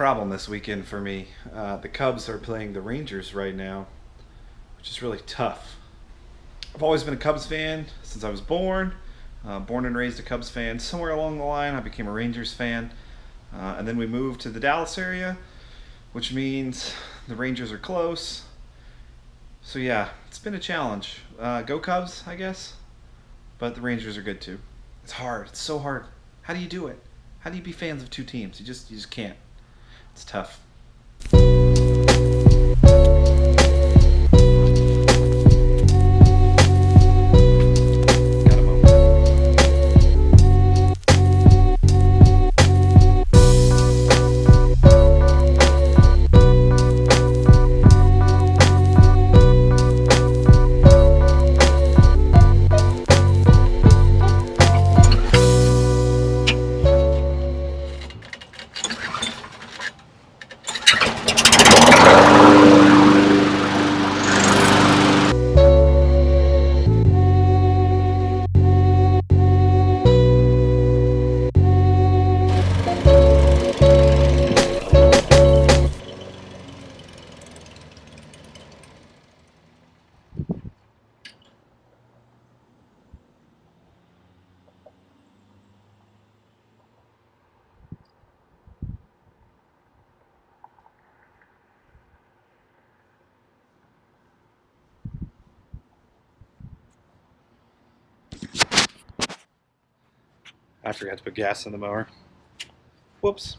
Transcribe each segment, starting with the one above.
problem this weekend for me. The Cubs are playing the Rangers right now, which is really tough. I've always been a Cubs fan since I was born. Born and raised a Cubs fan. Somewhere along the line, I became a Rangers fan. And then we moved to the Dallas area, which means the Rangers are close. So yeah, it's been a challenge. Go Cubs, I guess. But the Rangers are good too. It's hard. It's so hard. How do you do it? How do you be fans of two teams? You just can't. It's tough. Got a moment. I forgot to put gas in the mower. Whoops.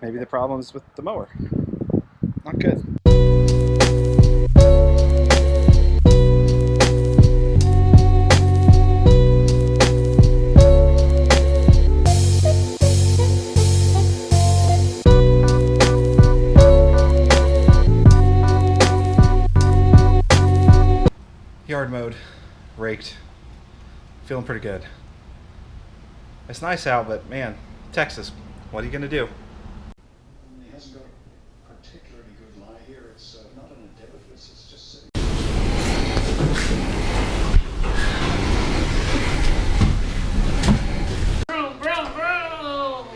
Maybe the problem is with the mower. Not good. Yard mode, raked, feeling pretty good. It's nice out, but man, Texas, what are you gonna do? He hasn't got a particularly good lie here. It's not an edifice, it's just sitting. Vroom, vroom, vroom.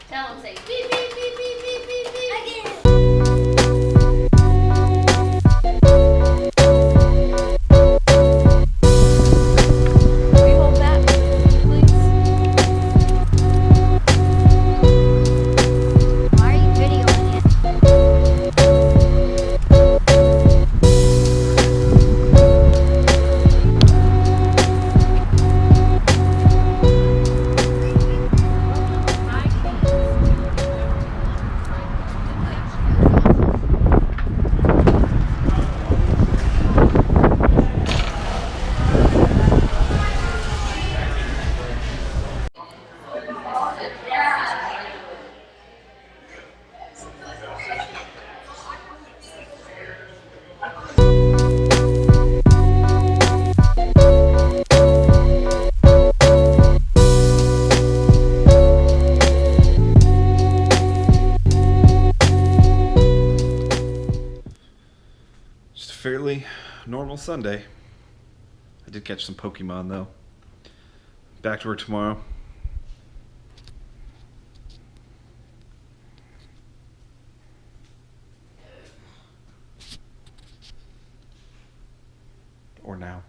Tell him, say beep, beep, beep, beep, beep, beep, beep. Again. We hold that, please. Why are you videoing it? Just a fairly normal Sunday. I did catch some Pokemon though. Back to work tomorrow. Or now.